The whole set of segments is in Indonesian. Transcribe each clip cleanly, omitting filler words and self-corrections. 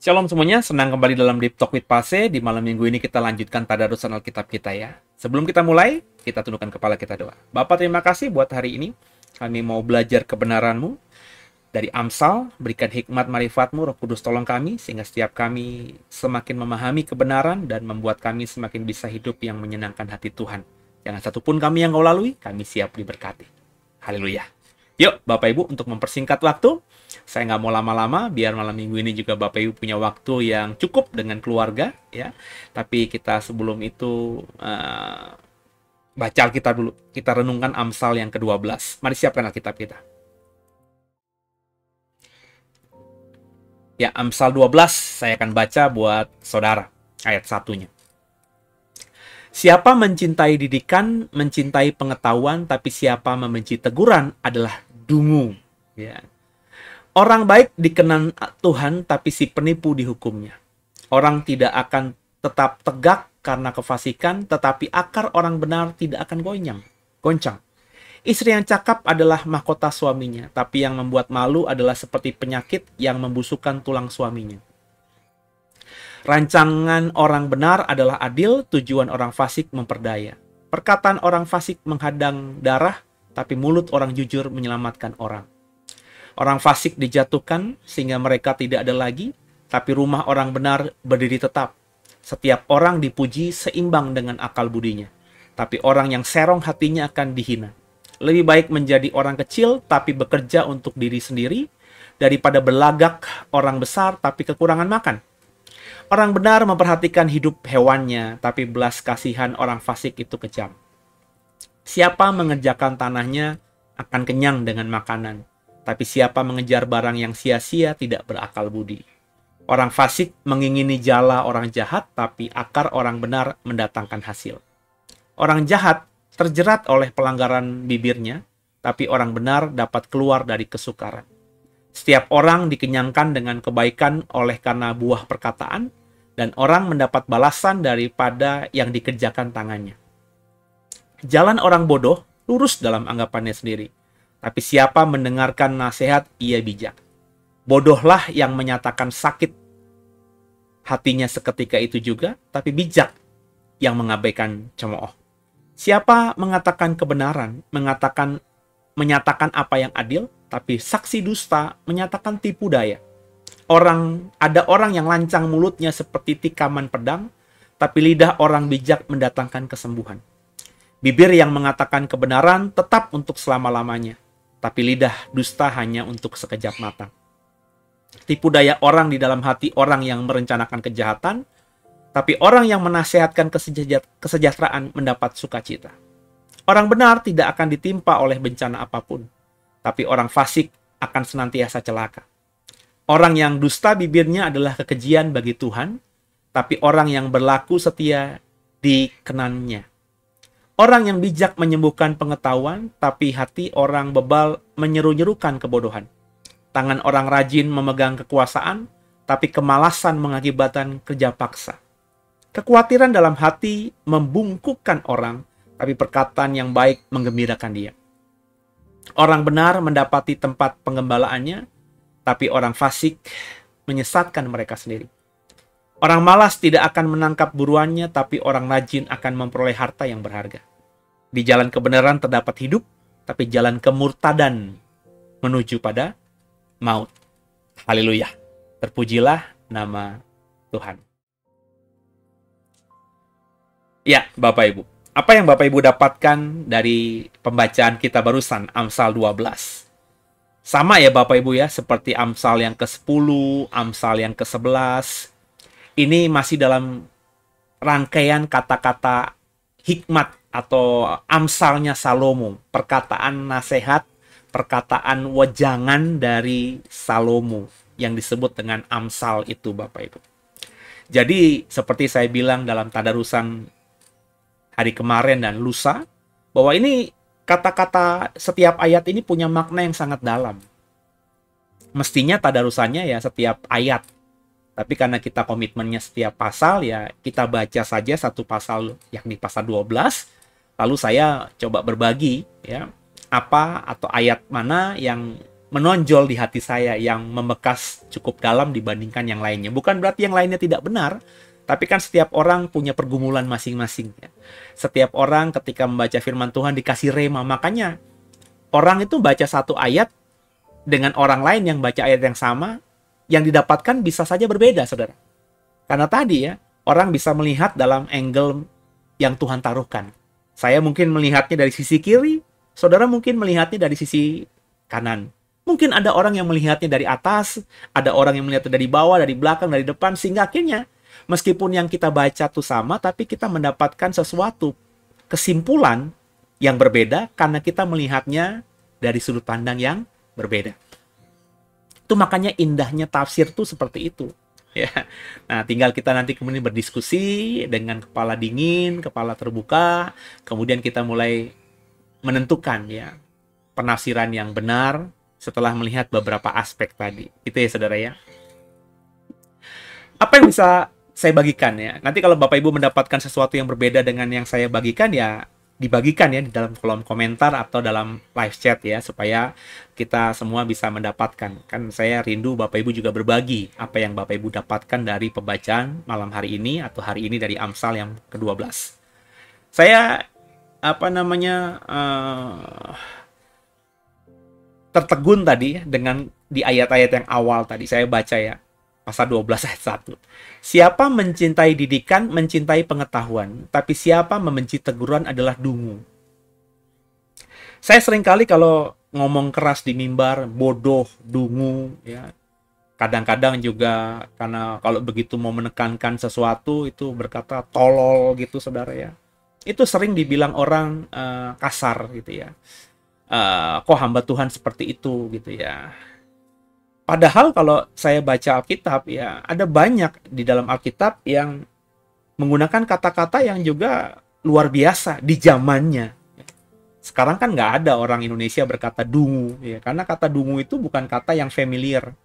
Shalom semuanya, senang kembali dalam Deep Talk with Pase. Di malam minggu ini kita lanjutkan tadarusan Alkitab kita ya. Sebelum kita mulai, kita tundukkan kepala kita doa. Bapa, terima kasih buat hari ini. Kami mau belajar kebenaran-Mu dari Amsal. Berikan hikmat marifat-Mu, Roh Kudus tolong kami, sehingga setiap kami semakin memahami kebenaran dan membuat kami semakin bisa hidup yang menyenangkan hati Tuhan. Jangan satupun kami yang Kau lalui, kami siap diberkati. Haleluya. Yuk, Bapak Ibu, untuk mempersingkat waktu, saya nggak mau lama-lama, biar malam minggu ini juga Bapak Ibu punya waktu yang cukup dengan keluarga, ya. Tapi kita sebelum itu baca Alkitab dulu. Kita renungkan Amsal yang ke-12. Mari siapkan Alkitab kita. Ya, Amsal 12 saya akan baca buat saudara, ayat 1-nya. Siapa mencintai didikan, mencintai pengetahuan, tapi siapa membenci teguran adalah dungu. Ya. Orang baik dikenan Tuhan, tapi si penipu dihukumnya. Orang tidak akan tetap tegak karena kefasikan, tetapi akar orang benar tidak akan goncang. Istri yang cakap adalah mahkota suaminya, tapi yang membuat malu adalah seperti penyakit yang membusukkan tulang suaminya. Rancangan orang benar adalah adil, tujuan orang fasik memperdaya. Perkataan orang fasik menghadang darah, tapi mulut orang jujur menyelamatkan orang. Orang fasik dijatuhkan sehingga mereka tidak ada lagi, tapi rumah orang benar berdiri tetap. Setiap orang dipuji seimbang dengan akal budinya, tapi orang yang serong hatinya akan dihina. Lebih baik menjadi orang kecil tapi bekerja untuk diri sendiri, daripada berlagak orang besar tapi kekurangan makan. Orang benar memperhatikan hidup hewannya, tapi belas kasihan orang fasik itu kejam. Siapa mengerjakan tanahnya akan kenyang dengan makanan, tapi siapa mengejar barang yang sia-sia tidak berakal budi. Orang fasik mengingini jala orang jahat, tapi akar orang benar mendatangkan hasil. Orang jahat terjerat oleh pelanggaran bibirnya, tapi orang benar dapat keluar dari kesukaran. Setiap orang dikenyangkan dengan kebaikan oleh karena buah perkataan, dan orang mendapat balasan daripada yang dikerjakan tangannya. Jalan orang bodoh lurus dalam anggapannya sendiri, tapi siapa mendengarkan nasihat, ia bijak. Bodohlah yang menyatakan sakit hatinya seketika itu juga, tapi bijak yang mengabaikan cemooh. Siapa mengatakan kebenaran, menyatakan apa yang adil, tapi saksi dusta menyatakan tipu daya. Ada orang yang lancang mulutnya seperti tikaman pedang, tapi lidah orang bijak mendatangkan kesembuhan. Bibir yang mengatakan kebenaran tetap untuk selama-lamanya, tapi lidah dusta hanya untuk sekejap mata. Tipu daya orang di dalam hati orang yang merencanakan kejahatan, tapi orang yang menasehatkan kesejahteraan mendapat sukacita. Orang benar tidak akan ditimpa oleh bencana apapun, tapi orang fasik akan senantiasa celaka. Orang yang dusta bibirnya adalah kekejian bagi Tuhan, tapi orang yang berlaku setia dikenannya. Orang yang bijak menyembuhkan pengetahuan, tapi hati orang bebal menyeru-nyerukan kebodohan. Tangan orang rajin memegang kekuasaan, tapi kemalasan mengakibatkan kerja paksa. Kekhawatiran dalam hati membungkukkan orang, tapi perkataan yang baik menggembirakan dia. Orang benar mendapati tempat penggembalaannya, tapi orang fasik menyesatkan mereka sendiri. Orang malas tidak akan menangkap buruannya, tapi orang rajin akan memperoleh harta yang berharga. Di jalan kebenaran terdapat hidup, tapi jalan kemurtadan menuju pada maut. Haleluya. Terpujilah nama Tuhan. Ya, Bapak Ibu. Apa yang Bapak Ibu dapatkan dari pembacaan kita barusan, Amsal 12? Sama ya Bapak Ibu ya, seperti Amsal yang ke-10, Amsal yang ke-11. Ini masih dalam rangkaian kata-kata hikmat atau amsalnya Salomo. Perkataan nasihat, perkataan wejangan dari Salomo yang disebut dengan Amsal itu Bapak Ibu. Jadi seperti saya bilang dalam tadarusan hari kemarin dan lusa, bahwa ini kata-kata setiap ayat ini punya makna yang sangat dalam. Mestinya tadarusannya ya setiap ayat. Tapi karena kita komitmennya setiap pasal, ya kita baca saja satu pasal, yakni pasal 12. Lalu saya coba berbagi ya apa atau ayat mana yang menonjol di hati saya, yang membekas cukup dalam dibandingkan yang lainnya. Bukan berarti yang lainnya tidak benar, tapi kan setiap orang punya pergumulan masing-masing. Ya. Setiap orang ketika membaca firman Tuhan dikasih rema. Makanya orang itu baca satu ayat dengan orang lain yang baca ayat yang sama, yang didapatkan bisa saja berbeda, saudara. Karena tadi ya, orang bisa melihat dalam angle yang Tuhan taruhkan. Saya mungkin melihatnya dari sisi kiri, saudara mungkin melihatnya dari sisi kanan. Mungkin ada orang yang melihatnya dari atas, ada orang yang melihatnya dari bawah, dari belakang, dari depan, sehingga akhirnya meskipun yang kita baca itu sama, tapi kita mendapatkan sesuatu kesimpulan yang berbeda karena kita melihatnya dari sudut pandang yang berbeda. Itu makanya indahnya tafsir tuh seperti itu. Ya. Nah, tinggal kita nanti kemudian berdiskusi dengan kepala dingin, kepala terbuka, kemudian kita mulai menentukan ya penafsiran yang benar setelah melihat beberapa aspek tadi. Itu ya, saudara ya. Apa yang bisa saya bagikan ya? Nanti kalau Bapak Ibu mendapatkan sesuatu yang berbeda dengan yang saya bagikan ya, dibagikan ya di dalam kolom komentar atau dalam live chat ya, supaya kita semua bisa mendapatkan. Kan saya rindu Bapak Ibu juga berbagi apa yang Bapak Ibu dapatkan dari pembacaan malam hari ini atau hari ini dari Amsal yang ke-12. Saya tertegun tadi dengan di ayat-ayat yang awal tadi saya baca ya, pasal 12 ayat 1. Siapa mencintai didikan, mencintai pengetahuan, tapi siapa membenci teguran adalah dungu. Saya seringkali kalau ngomong keras di mimbar, bodoh, dungu, ya. Kadang-kadang juga karena kalau begitu mau menekankan sesuatu itu berkata tolol gitu, saudara ya. Itu sering dibilang orang kasar gitu ya. Kok hamba Tuhan seperti itu gitu ya. Padahal kalau saya baca Alkitab ya, ada banyak di dalam Alkitab yang menggunakan kata-kata yang juga luar biasa di zamannya. Sekarang kan nggak ada orang Indonesia berkata dungu, ya, karena kata dungu itu bukan kata yang familiar.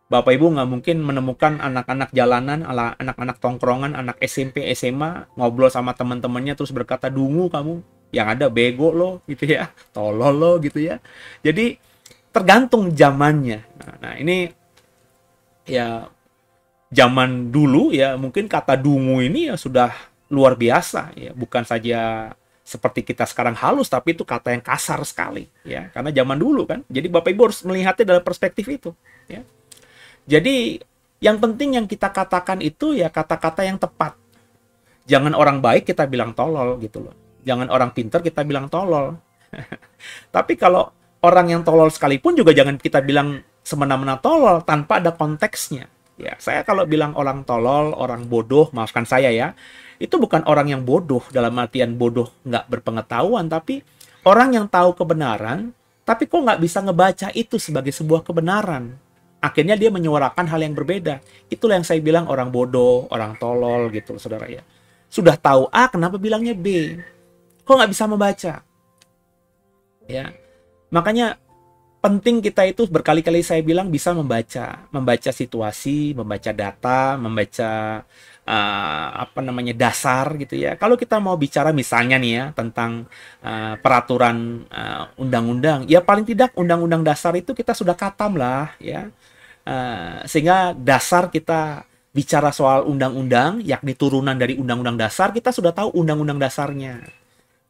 Bapak Ibu nggak mungkin menemukan anak-anak jalanan, anak-anak tongkrongan, anak SMP, SMA, ngobrol sama teman-temannya terus berkata dungu kamu. Yang ada bego lo gitu ya, tolol lo gitu ya. Jadi tergantung zamannya. Nah, ini ya zaman dulu ya mungkin kata dungu ini ya sudah luar biasa ya, bukan saja seperti kita sekarang halus, tapi itu kata yang kasar sekali ya, karena zaman dulu kan. Jadi Bapak Ibu harus melihatnya dalam perspektif itu ya. Jadi yang penting yang kita katakan itu ya kata-kata yang tepat. Jangan orang baik kita bilang tolol gitu loh. Jangan orang pintar kita bilang tolol. Tapi kalau orang yang tolol sekalipun juga jangan kita bilang semena-mena tolol tanpa ada konteksnya. Ya, saya kalau bilang orang tolol, orang bodoh, maafkan saya ya, itu bukan orang yang bodoh dalam artian bodoh nggak berpengetahuan, tapi orang yang tahu kebenaran, tapi kok nggak bisa ngebaca itu sebagai sebuah kebenaran. Akhirnya dia menyuarakan hal yang berbeda. Itulah yang saya bilang orang bodoh, orang tolol gitu, saudara ya. Sudah tahu A, kenapa bilangnya B? Kok nggak bisa membaca? Ya, makanya penting kita itu berkali-kali saya bilang bisa membaca situasi, membaca data, membaca dasar gitu ya. Kalau kita mau bicara misalnya nih ya tentang peraturan undang-undang, ya paling tidak undang-undang dasar itu kita sudah khatam lah ya. Sehingga dasar kita bicara soal undang-undang, yakni turunan dari undang-undang dasar, kita sudah tahu undang-undang dasarnya.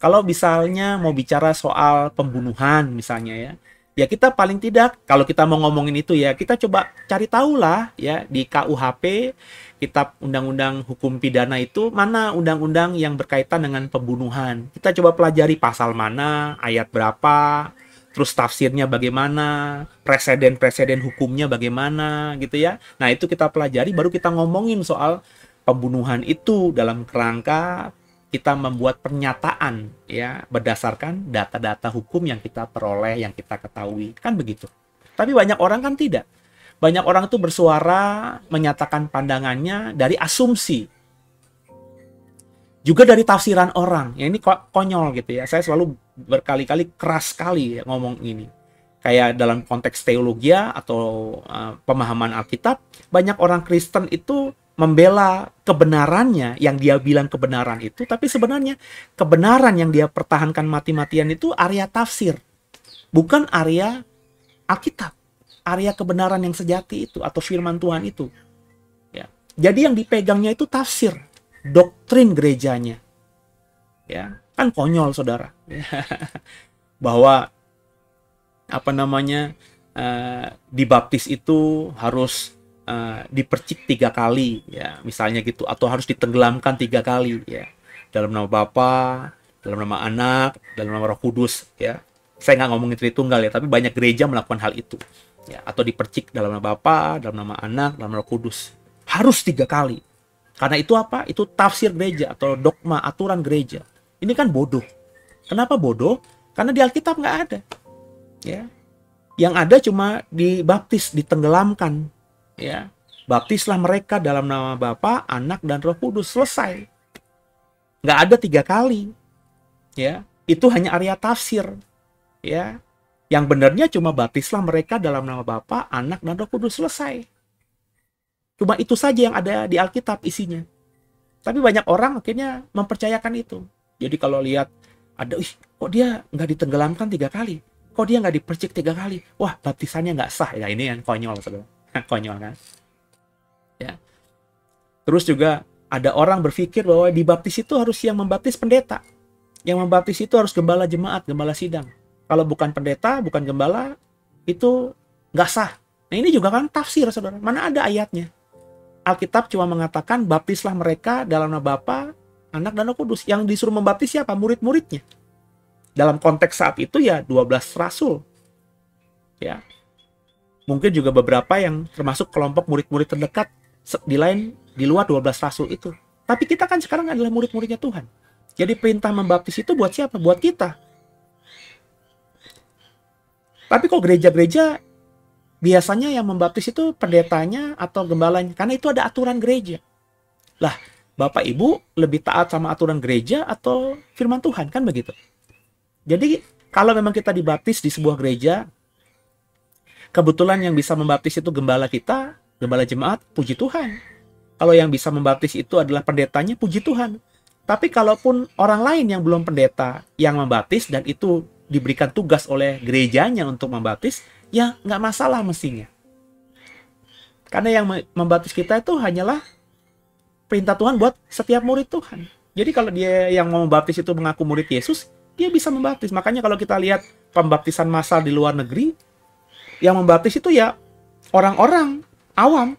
Kalau misalnya mau bicara soal pembunuhan misalnya ya, ya kita paling tidak kalau kita mau ngomongin itu ya kita coba cari tahu lah ya di KUHP, Kitab Undang-Undang Hukum Pidana itu mana undang-undang yang berkaitan dengan pembunuhan. Kita coba pelajari pasal mana, ayat berapa, terus tafsirnya bagaimana, preseden-preseden hukumnya bagaimana gitu ya. Nah, itu kita pelajari baru kita ngomongin soal pembunuhan itu dalam kerangka kita membuat pernyataan ya berdasarkan data-data hukum yang kita peroleh, yang kita ketahui. Kan begitu. Tapi banyak orang kan tidak. Banyak orang itu bersuara menyatakan pandangannya dari asumsi. Juga dari tafsiran orang. Ya ini konyol gitu ya. Saya selalu berkali-kali keras sekali ya ngomong ini. Kayak dalam konteks teologi atau pemahaman Alkitab, banyak orang Kristen itu membela kebenarannya yang dia bilang kebenaran itu, tapi sebenarnya kebenaran yang dia pertahankan mati-matian itu area tafsir, bukan area Alkitab, area kebenaran yang sejati itu atau firman Tuhan itu. Ya. Jadi yang dipegangnya itu tafsir, doktrin gerejanya. Ya, kan konyol saudara. Bahwa dibaptis itu harus dipercik 3 kali, ya misalnya gitu, atau harus ditenggelamkan 3 kali, ya dalam nama Bapa, dalam nama Anak, dalam nama Roh Kudus, ya. Saya nggak ngomongin Tritunggal ya, tapi banyak gereja melakukan hal itu, ya. Atau dipercik dalam nama Bapa, dalam nama Anak, dalam nama Roh Kudus, harus 3 kali. Karena itu apa? Itu tafsir gereja atau dogma, aturan gereja. Ini kan bodoh. Kenapa bodoh? Karena di Alkitab nggak ada, ya. Yang ada cuma dibaptis, ditenggelamkan, ya. Baptislah mereka dalam nama Bapa, Anak, dan Roh Kudus. Selesai. Nggak ada 3 kali, ya. Itu hanya area tafsir, ya. Yang benarnya cuma baptislah mereka dalam nama Bapa, Anak, dan Roh Kudus. Selesai. Cuma itu saja yang ada di Alkitab isinya. Tapi banyak orang akhirnya mempercayakan itu. Jadi kalau lihat ada, kok dia nggak ditenggelamkan 3 kali? Kok dia nggak dipercik 3 kali? Wah, baptisannya nggak sah. Ya ini yang konyol, saudara. Konyol kan? Ya. Terus juga ada orang berpikir bahwa dibaptis itu harus yang membaptis pendeta. Yang membaptis itu harus gembala jemaat, gembala sidang. Kalau bukan pendeta, bukan gembala, itu nggak sah. Nah ini juga kan tafsir, saudara. Mana ada ayatnya? Alkitab cuma mengatakan baptislah mereka dalam nama Bapa, Anak, dan Roh Kudus. Yang disuruh membaptis siapa? Murid-muridnya. Dalam konteks saat itu ya 12 rasul. Ya. Mungkin juga beberapa yang termasuk kelompok murid-murid terdekat di luar 12 rasul itu. Tapi kita kan sekarang adalah murid-muridnya Tuhan. Jadi perintah membaptis itu buat siapa? Buat kita. Tapi kok gereja-gereja biasanya yang membaptis itu pendetanya atau gembalanya, karena itu ada aturan gereja. Lah, Bapak Ibu lebih taat sama aturan gereja atau firman Tuhan, kan begitu? Jadi, kalau memang kita dibaptis di sebuah gereja, kebetulan yang bisa membaptis itu gembala kita, gembala jemaat, puji Tuhan. Kalau yang bisa membaptis itu adalah pendetanya, puji Tuhan. Tapi kalaupun orang lain yang belum pendeta yang membaptis dan itu diberikan tugas oleh gerejanya untuk membaptis, ya nggak masalah mestinya. Karena yang membaptis kita itu hanyalah perintah Tuhan buat setiap murid Tuhan. Jadi kalau dia yang mau membaptis itu mengaku murid Yesus, dia bisa membaptis. Makanya kalau kita lihat pembaptisan massal di luar negeri, yang membaptis itu ya orang-orang awam.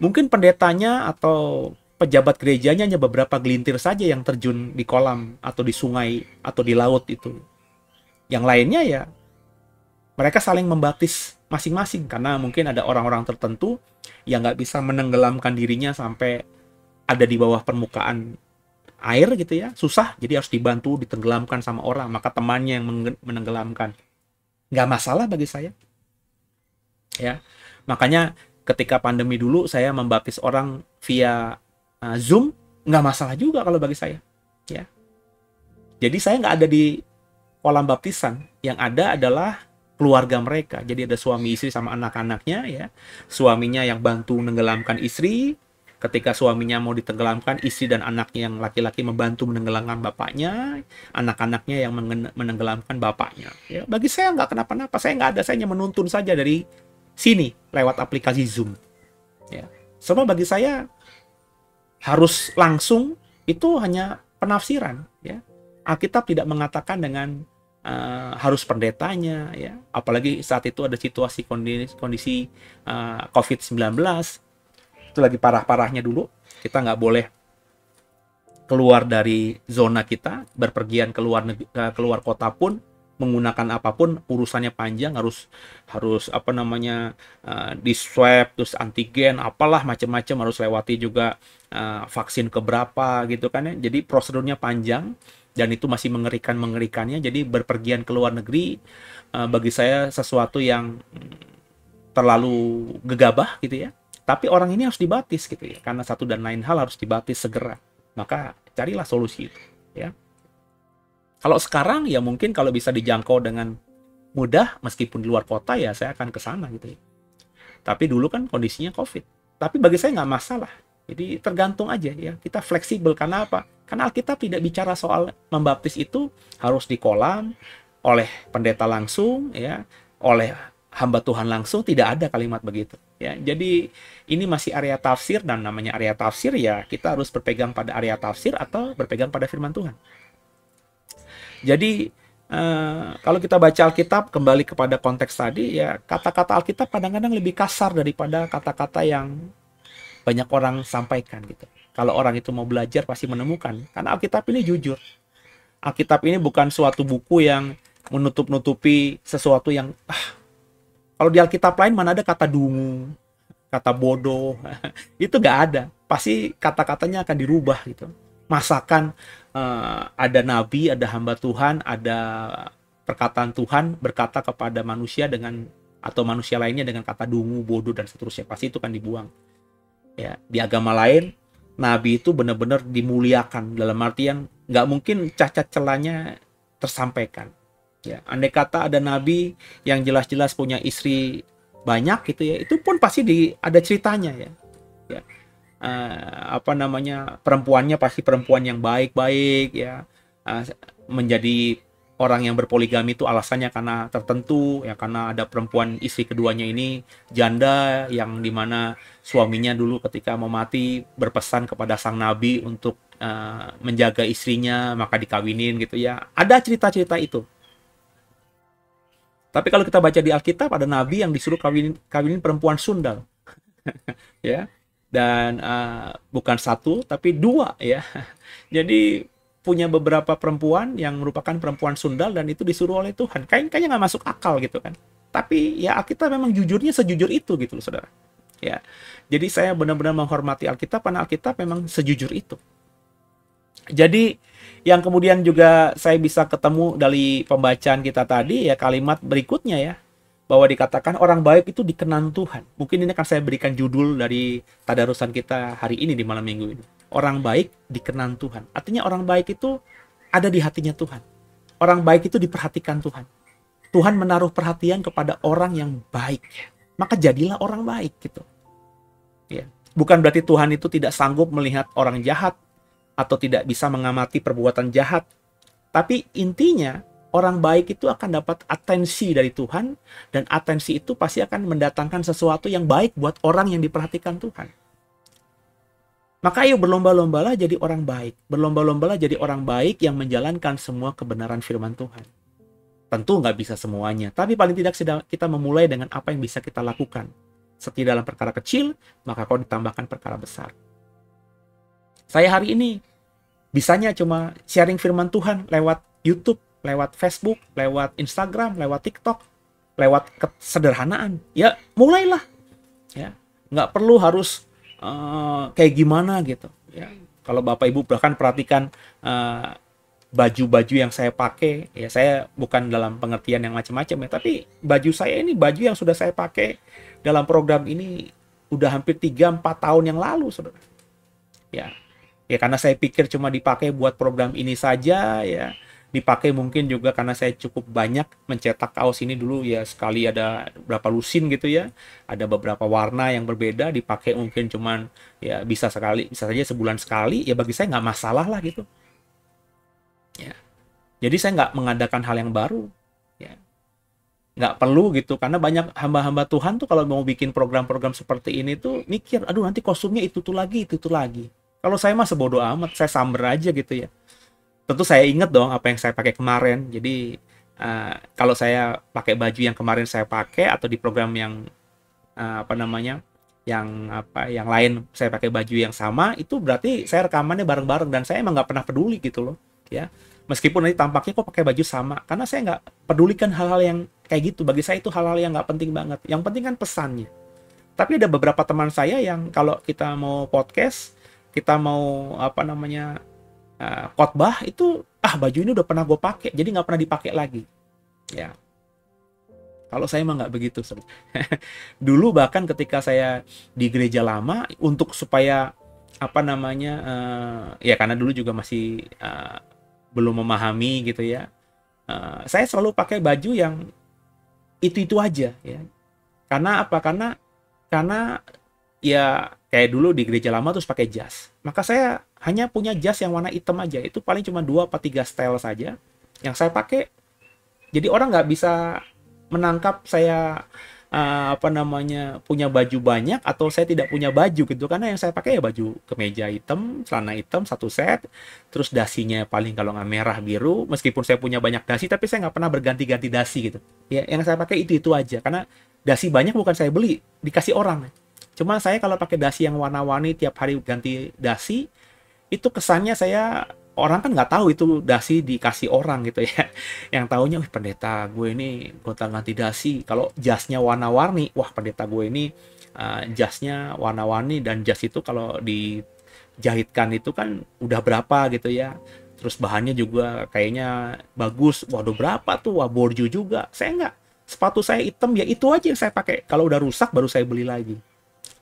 Mungkin pendetanya atau pejabat gerejanya hanya beberapa gelintir saja yang terjun di kolam atau di sungai atau di laut itu. Yang lainnya ya mereka saling membaptis masing-masing karena mungkin ada orang-orang tertentu yang nggak bisa menenggelamkan dirinya sampai ada di bawah permukaan air gitu ya, susah, jadi harus dibantu ditenggelamkan sama orang, maka temannya yang menenggelamkan. Nggak masalah bagi saya, ya. Makanya ketika pandemi dulu saya membaptis orang via Zoom, nggak masalah juga kalau bagi saya, ya. Jadi saya nggak ada di kolam baptisan, yang ada adalah keluarga mereka. Jadi ada suami istri sama anak-anaknya, ya. Suaminya yang bantu menenggelamkan istri. Ketika suaminya mau ditenggelamkan, istri dan anaknya yang laki-laki membantu menenggelamkan bapaknya, anak-anaknya yang menenggelamkan bapaknya. Ya, bagi saya nggak kenapa-napa, saya nggak ada, saya hanya menuntun saja dari sini lewat aplikasi Zoom. Ya. Semua bagi saya harus langsung, itu hanya penafsiran. Ya. Alkitab tidak mengatakan dengan harus pendetanya, ya. Apalagi saat itu ada situasi kondisi COVID-19. Itu lagi parah-parahnya dulu, kita nggak boleh keluar dari zona kita, berpergian keluar kota pun menggunakan apapun urusannya panjang, harus di swab, terus antigen, apalah macam-macam, harus lewati juga vaksin keberapa gitu kan ya. Jadi prosedurnya panjang dan itu masih mengerikannya. Jadi berpergian ke luar negeri bagi saya sesuatu yang terlalu gegabah gitu ya. Tapi orang ini harus dibaptis gitu ya, karena satu dan lain hal harus dibaptis segera. Maka carilah solusi itu, ya. Kalau sekarang ya mungkin kalau bisa dijangkau dengan mudah, meskipun di luar kota ya saya akan ke sana gitu ya. Tapi dulu kan kondisinya COVID. Tapi bagi saya nggak masalah. Jadi tergantung aja ya, kita fleksibel. Karena apa? Karena Alkitab tidak bicara soal membaptis itu harus di kolam oleh pendeta langsung ya, oleh hamba Tuhan langsung, tidak ada kalimat begitu. Ya, jadi ini masih area tafsir, dan namanya area tafsir ya kita harus berpegang pada area tafsir atau berpegang pada firman Tuhan. Jadi kalau kita baca Alkitab kembali kepada konteks tadi ya, kata-kata Alkitab kadang-kadang lebih kasar daripada kata-kata yang banyak orang sampaikan gitu. Kalau orang itu mau belajar pasti menemukan, karena Alkitab ini jujur. Alkitab ini bukan suatu buku yang menutup-nutupi sesuatu yang kalau di Alkitab lain mana ada kata dungu, kata bodoh, itu nggak ada. Pasti kata-katanya akan dirubah gitu. Masakan ada nabi, ada hamba Tuhan, ada perkataan Tuhan berkata kepada manusia dengan atau manusia lainnya dengan kata dungu, bodoh dan seterusnya, pasti itu kan dibuang. Ya, di agama lain nabi itu benar-benar dimuliakan, dalam artian nggak mungkin cacat celanya tersampaikan. Ya, andai kata ada nabi yang jelas-jelas punya istri banyak gitu ya, itu pun pasti ada ceritanya ya. Ya, perempuannya pasti perempuan yang baik-baik ya. Menjadi orang yang berpoligami itu alasannya karena tertentu ya, karena ada perempuan istri keduanya ini janda yang dimana suaminya dulu ketika mau mati berpesan kepada sang nabi untuk menjaga istrinya, maka dikawinin gitu ya. Ada cerita-cerita itu. Tapi kalau kita baca di Alkitab ada nabi yang disuruh kawinin perempuan sundal. Ya. Dan bukan satu tapi dua ya. Jadi punya beberapa perempuan yang merupakan perempuan sundal dan itu disuruh oleh Tuhan. Kayaknya nggak masuk akal gitu kan. Tapi ya Alkitab memang jujurnya sejujur itu gitu loh saudara. Ya. Jadi saya benar-benar menghormati Alkitab karena Alkitab memang sejujur itu. Jadi yang kemudian juga saya bisa ketemu dari pembacaan kita tadi ya, kalimat berikutnya ya, bahwa dikatakan orang baik itu dikenan Tuhan. Mungkin ini akan saya berikan judul dari tadarusan kita hari ini di malam minggu ini. Orang baik dikenan Tuhan. Artinya orang baik itu ada di hatinya Tuhan. Orang baik itu diperhatikan Tuhan. Tuhan menaruh perhatian kepada orang yang baik. Maka jadilah orang baik gitu. Ya. Bukan berarti Tuhan itu tidak sanggup melihat orang jahat atau tidak bisa mengamati perbuatan jahat. Tapi intinya orang baik itu akan dapat atensi dari Tuhan, dan atensi itu pasti akan mendatangkan sesuatu yang baik buat orang yang diperhatikan Tuhan. Maka ayo berlomba-lombalah jadi orang baik. Berlomba-lombalah jadi orang baik yang menjalankan semua kebenaran firman Tuhan. Tentu nggak bisa semuanya, tapi paling tidak kita memulai dengan apa yang bisa kita lakukan. Seperti dalam perkara kecil, maka kau ditambahkan perkara besar. Saya hari ini bisanya cuma sharing firman Tuhan lewat YouTube, lewat Facebook, lewat Instagram, lewat TikTok, lewat kesederhanaan. Ya, mulailah. Ya, nggak perlu harus kayak gimana gitu. Ya, kalau Bapak Ibu bahkan perhatikan baju-baju yang saya pakai, ya saya bukan dalam pengertian yang macam-macam ya, tapi baju saya ini baju yang sudah saya pakai dalam program ini udah hampir 3-4 tahun yang lalu, saudara. Ya, karena saya pikir cuma dipakai buat program ini saja ya. Dipakai mungkin juga karena saya cukup banyak mencetak kaos ini dulu ya, sekali ada berapa lusin gitu ya, ada beberapa warna yang berbeda, dipakai mungkin cuman ya bisa saja sebulan sekali ya, bagi saya nggak masalah lah gitu ya. Jadi saya nggak mengadakan hal yang baru ya, nggak perlu gitu, karena banyak hamba-hamba Tuhan tuh kalau mau bikin program-program seperti ini tuh mikir, aduh nanti kostumnya itu tuh lagi. Kalau saya mah sebodoh amat, saya samber aja gitu ya. Tentu saya ingat dong apa yang saya pakai kemarin. Jadi kalau saya pakai baju yang kemarin saya pakai atau di program yang yang lain saya pakai baju yang sama, itu berarti saya rekamannya bareng-bareng dan saya emang nggak pernah peduli gitu loh ya. Meskipun nanti tampaknya kok pakai baju sama, karena saya nggak pedulikan hal-hal yang kayak gitu. Bagi saya itu hal-hal yang nggak penting banget. Yang penting kan pesannya. Tapi ada beberapa teman saya yang kalau kita mau podcast, kita mau khotbah itu baju ini udah pernah gue pakai, jadi nggak pernah dipakai lagi ya. Kalau saya mah nggak begitu. Dulu bahkan ketika saya di gereja lama, untuk supaya ya karena dulu juga masih belum memahami gitu ya, saya selalu pakai baju yang itu aja ya. Karena apa? Karena ya kayak dulu di gereja lama terus pakai jas. Maka saya hanya punya jas yang warna hitam aja. Itu paling cuma 2 atau 3 style saja yang saya pakai. Jadi orang nggak bisa menangkap saya punya baju banyak atau saya tidak punya baju gitu, karena yang saya pakai ya baju kemeja hitam, celana hitam satu set, terus dasinya paling kalau nggak merah biru, meskipun saya punya banyak dasi tapi saya nggak pernah berganti-ganti dasi gitu ya, yang saya pakai itu aja, karena dasi banyak bukan saya beli, dikasih orang. Cuma saya kalau pakai dasi yang warna-warni tiap hari ganti dasi, itu kesannya saya, orang kan nggak tahu itu dasi dikasih orang gitu ya. Yang taunya, wih pendeta gue ini gonta-ganti dasi. Kalau jasnya warna-warni, wah pendeta gue ini jasnya warna-warni, dan jas itu kalau dijahitkan itu kan udah berapa gitu ya. Terus bahannya juga kayaknya bagus. Waduh berapa tuh? Wah borju juga. Saya nggak. Sepatu saya hitam ya itu aja yang saya pakai. Kalau udah rusak baru saya beli lagi.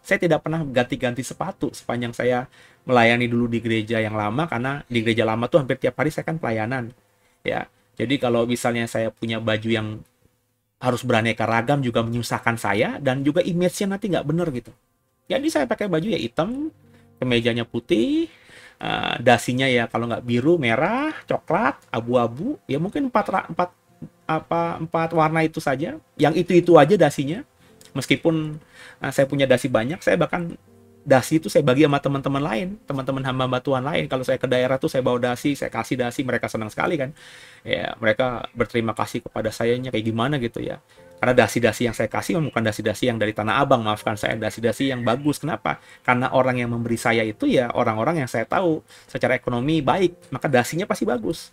Saya tidak pernah ganti-ganti sepatu sepanjang saya melayani dulu di gereja yang lama, karena di gereja lama tuh hampir tiap hari saya kan pelayanan ya. Jadi kalau misalnya saya punya baju yang harus beraneka ragam juga menyusahkan saya, dan juga image-nya nanti nggak bener gitu. Jadi saya pakai baju ya hitam, kemejanya putih, dasinya ya kalau nggak biru, merah, coklat, abu-abu, ya mungkin empat warna itu saja. Yang itu aja dasinya. Meskipun saya punya dasi banyak, saya bahkan dasi itu saya bagi sama teman-teman lain, teman-teman hamba Tuhan lain. Kalau saya ke daerah tuh saya bawa dasi, saya kasih dasi, mereka senang sekali kan. Ya, mereka berterima kasih kepada sayanya kayak gimana gitu ya. Karena dasi-dasi yang saya kasih bukan dasi-dasi yang dari Tanah Abang, maafkan saya, dasi-dasi yang bagus. Kenapa? Karena orang yang memberi saya itu ya orang-orang yang saya tahu secara ekonomi baik, maka dasinya pasti bagus.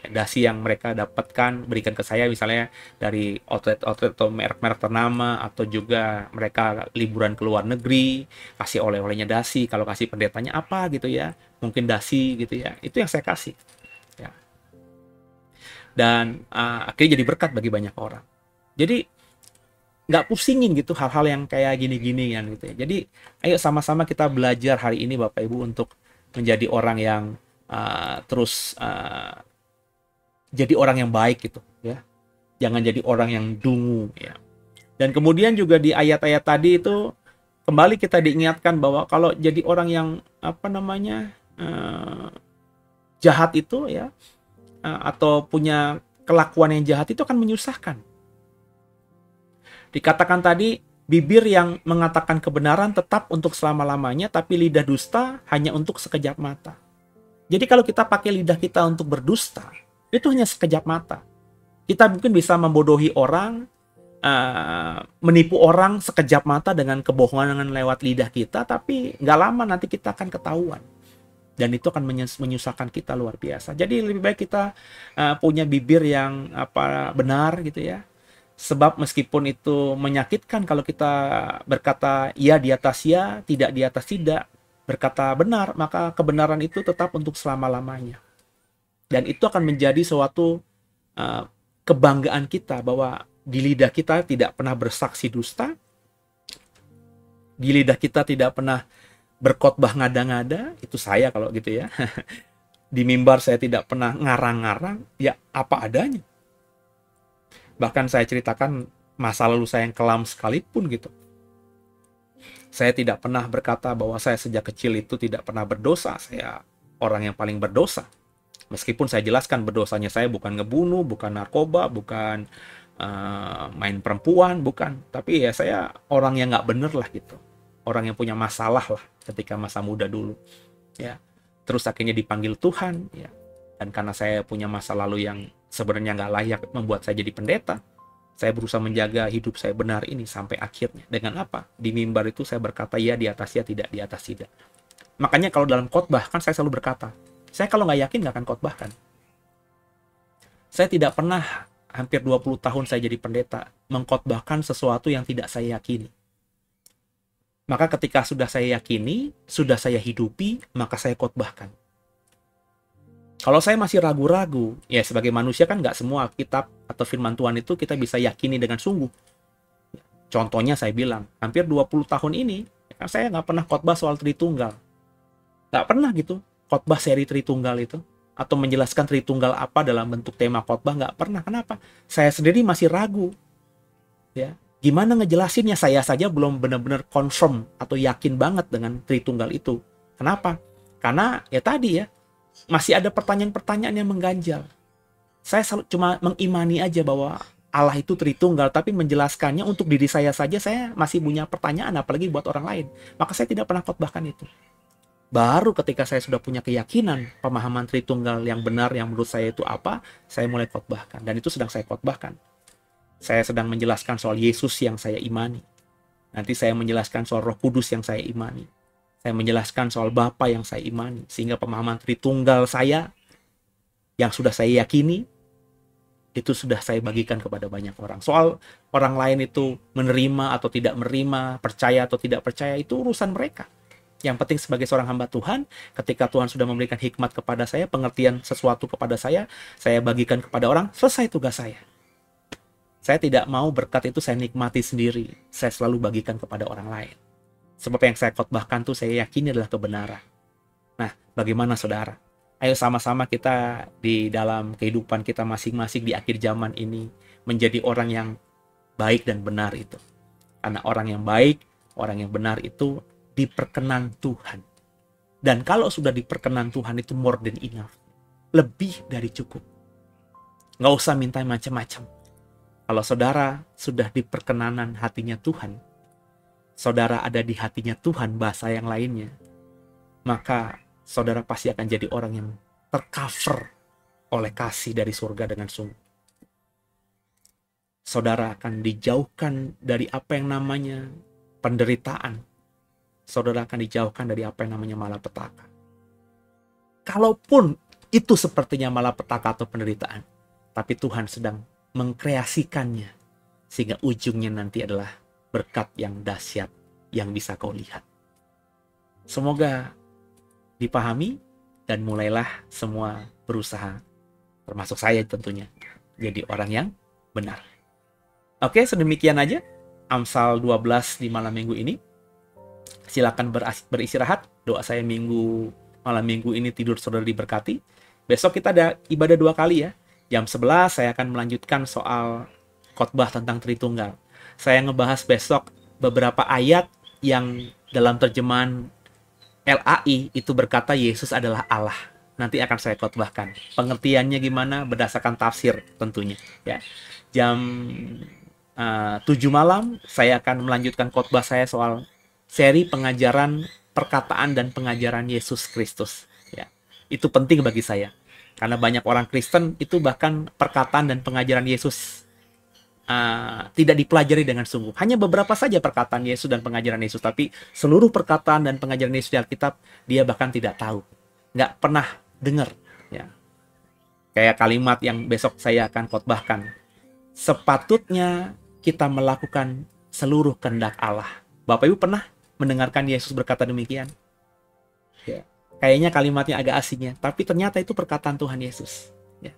Dasi yang mereka dapatkan berikan ke saya misalnya dari outlet atau merek-merek ternama, atau juga mereka liburan ke luar negeri kasih oleh-olehnya dasi, kalau kasih pendetanya apa gitu ya, mungkin dasi gitu ya, itu yang saya kasih ya. Dan akhirnya jadi berkat bagi banyak orang. Jadi nggak pusingin gitu hal-hal yang kayak gini-gini kan gitu ya. Jadi ayo sama-sama kita belajar hari ini Bapak Ibu untuk menjadi orang yang terus jadi orang yang baik gitu ya. Jangan jadi orang yang dungu ya. Dan kemudian juga di ayat-ayat tadi itu kembali kita diingatkan bahwa kalau jadi orang yang jahat itu ya, atau punya kelakuan yang jahat itu akan menyusahkan. Dikatakan tadi, bibir yang mengatakan kebenaran tetap untuk selama-lamanya, tapi lidah dusta hanya untuk sekejap mata. Jadi kalau kita pakai lidah kita untuk berdusta, itu hanya sekejap mata. Kita mungkin bisa membodohi orang, menipu orang sekejap mata dengan kebohongan lewat lidah kita, tapi nggak lama nanti kita akan ketahuan. Dan itu akan menyusahkan kita luar biasa. Jadi lebih baik kita punya bibir yang benar gitu ya. Sebab meskipun itu menyakitkan kalau kita berkata ya di atas ya, tidak di atas tidak, berkata benar, maka kebenaran itu tetap untuk selama-lamanya. Dan itu akan menjadi suatu kebanggaan kita bahwa di lidah kita tidak pernah bersaksi dusta, di lidah kita tidak pernah berkhotbah ngada-ngada, itu saya kalau gitu ya. Di mimbar saya tidak pernah ngarang-ngarang, ya apa adanya. Bahkan saya ceritakan masa lalu saya yang kelam sekalipun gitu. Saya tidak pernah berkata bahwa saya sejak kecil itu tidak pernah berdosa, saya orang yang paling berdosa. Meskipun saya jelaskan berdosanya saya bukan ngebunuh, bukan narkoba, bukan main perempuan, bukan. Tapi ya saya orang yang nggak bener lah gitu. Orang yang punya masalah lah ketika masa muda dulu. Ya. Terus akhirnya dipanggil Tuhan. Ya. Dan karena saya punya masa lalu yang sebenarnya nggak layak membuat saya jadi pendeta, saya berusaha menjaga hidup saya benar ini sampai akhirnya. Dengan apa? Di mimbar itu saya berkata ya di atas ya, tidak di atas tidak. Makanya kalau dalam khotbah kan saya selalu berkata, saya kalau nggak yakin nggak akan khotbahkan. Saya tidak pernah hampir 20 tahun saya jadi pendeta mengkhotbahkan sesuatu yang tidak saya yakini. Maka ketika sudah saya yakini, sudah saya hidupi, maka saya khotbahkan. Kalau saya masih ragu-ragu, ya sebagai manusia kan nggak semua kitab atau firman Tuhan itu kita bisa yakini dengan sungguh. Contohnya saya bilang, hampir 20 tahun ini, saya nggak pernah khotbah soal Tritunggal. Nggak pernah gitu. Khotbah seri Tritunggal itu, atau menjelaskan Tritunggal apa dalam bentuk tema khotbah, nggak pernah. Kenapa? Saya sendiri masih ragu. Ya, gimana ngejelasinnya? Saya saja belum benar-benar confirm atau yakin banget dengan Tritunggal itu. Kenapa? Karena ya tadi ya, masih ada pertanyaan-pertanyaan yang mengganjal. Saya cuma mengimani aja bahwa Allah itu Tritunggal, tapi menjelaskannya untuk diri saya saja, saya masih punya pertanyaan, apalagi buat orang lain. Maka saya tidak pernah khotbahkan itu. Baru ketika saya sudah punya keyakinan, pemahaman Tritunggal yang benar, yang menurut saya itu apa, saya mulai khotbahkan. Dan itu sedang saya khotbahkan. Saya sedang menjelaskan soal Yesus yang saya imani. Nanti saya menjelaskan soal Roh Kudus yang saya imani. Saya menjelaskan soal Bapa yang saya imani. Sehingga pemahaman Tritunggal saya, yang sudah saya yakini, itu sudah saya bagikan kepada banyak orang. Soal orang lain itu menerima atau tidak menerima, percaya atau tidak percaya, itu urusan mereka. Yang penting sebagai seorang hamba Tuhan, ketika Tuhan sudah memberikan hikmat kepada saya, pengertian sesuatu kepada saya bagikan kepada orang, selesai tugas saya. Saya tidak mau berkat itu saya nikmati sendiri. Saya selalu bagikan kepada orang lain. Sebab yang saya khotbahkan itu saya yakini adalah kebenaran. Nah, bagaimana saudara? Ayo sama-sama kita di dalam kehidupan kita masing-masing di akhir zaman ini menjadi orang yang baik dan benar itu. Karena orang yang baik, orang yang benar itu diperkenan Tuhan. Dan kalau sudah diperkenan Tuhan itu more than enough. Lebih dari cukup. Nggak usah minta macam-macam. Kalau saudara sudah diperkenanan hatinya Tuhan, saudara ada di hatinya Tuhan, bahasa yang lainnya, maka saudara pasti akan jadi orang yang tercover oleh kasih dari surga dengan sungguh. Saudara akan dijauhkan dari apa yang namanya penderitaan. Saudara akan dijauhkan dari apa yang namanya malapetaka. Kalaupun itu sepertinya malapetaka atau penderitaan, tapi Tuhan sedang mengkreasikannya sehingga ujungnya nanti adalah berkat yang dahsyat yang bisa kau lihat. Semoga dipahami dan mulailah semua berusaha, termasuk saya tentunya, jadi orang yang benar. Oke, sedemikian aja Amsal 12 di malam minggu ini. Silakan beristirahat. Doa saya malam minggu ini tidur saudara diberkati. Besok kita ada ibadah 2 kali ya. Jam 11 saya akan melanjutkan soal khotbah tentang Tritunggal. Saya ngebahas besok beberapa ayat yang dalam terjemahan LAI itu berkata Yesus adalah Allah. Nanti akan saya khotbahkan. Pengertiannya gimana berdasarkan tafsir tentunya. Ya. Jam 7 malam saya akan melanjutkan khotbah saya soal seri pengajaran perkataan dan pengajaran Yesus Kristus. Ya. Itu penting bagi saya. Karena banyak orang Kristen itu bahkan perkataan dan pengajaran Yesus tidak dipelajari dengan sungguh. Hanya beberapa saja perkataan Yesus dan pengajaran Yesus. Tapi seluruh perkataan dan pengajaran Yesus di Alkitab, dia bahkan tidak tahu. Nggak pernah dengar. Ya. Kayak kalimat yang besok saya akan khotbahkan. Sepatutnya kita melakukan seluruh kehendak Allah. Bapak Ibu pernah mendengarkan Yesus berkata demikian? Ya. Kayaknya kalimatnya agak asing ya, tapi ternyata itu perkataan Tuhan Yesus. Ya.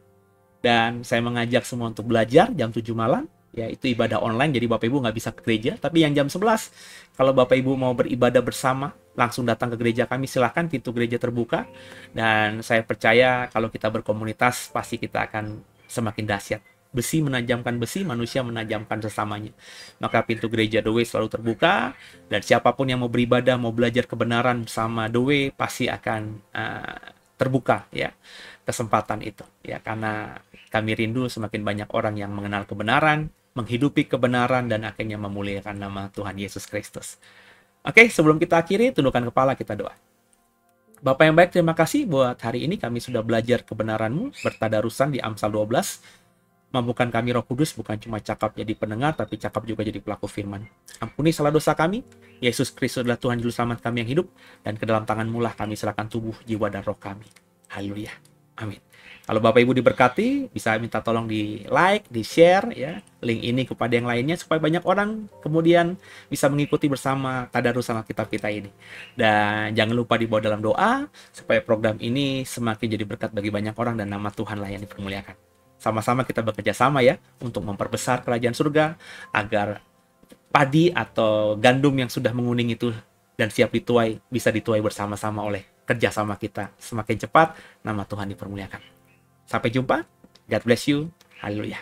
Dan saya mengajak semua untuk belajar jam 7 malam, ya itu ibadah online, jadi Bapak Ibu nggak bisa ke gereja. Tapi yang jam 11, kalau Bapak Ibu mau beribadah bersama, langsung datang ke gereja kami, silakan, pintu gereja terbuka. Dan saya percaya kalau kita berkomunitas, pasti kita akan semakin dahsyat. Besi menajamkan besi, manusia menajamkan sesamanya. Maka pintu gereja The Way selalu terbuka, dan siapapun yang mau beribadah, mau belajar kebenaran bersama The Way, pasti akan terbuka ya kesempatan itu. Ya, karena kami rindu semakin banyak orang yang mengenal kebenaran, menghidupi kebenaran, dan akhirnya memuliakan nama Tuhan Yesus Kristus. Oke, sebelum kita akhiri, tundukkan kepala, kita doa. Bapak yang baik, terima kasih buat hari ini kami sudah belajar kebenaran-Mu, bertadarusan di Amsal 12. Mampukan kami Roh Kudus bukan cuma cakap jadi pendengar, tapi cakap juga jadi pelaku firman. Ampuni salah dosa kami. Yesus Kristus adalah Tuhan Juru Selamat kami yang hidup, dan ke dalam tangan-Mu lah kami serahkan tubuh, jiwa, dan roh kami. Haleluya. Amin. Kalau Bapak Ibu diberkati, bisa minta tolong di like, di share ya link ini kepada yang lainnya, supaya banyak orang kemudian bisa mengikuti bersama tadarusan Alkitab kita ini. Dan jangan lupa dibawa dalam doa, supaya program ini semakin jadi berkat bagi banyak orang, dan nama Tuhan lah yang dipermuliakan. Sama-sama kita bekerja sama ya untuk memperbesar kerajaan surga, agar padi atau gandum yang sudah menguning itu dan siap dituai bisa dituai bersama-sama oleh kerjasama kita. Semakin cepat nama Tuhan dipermuliakan. Sampai jumpa. God bless you. Haleluya.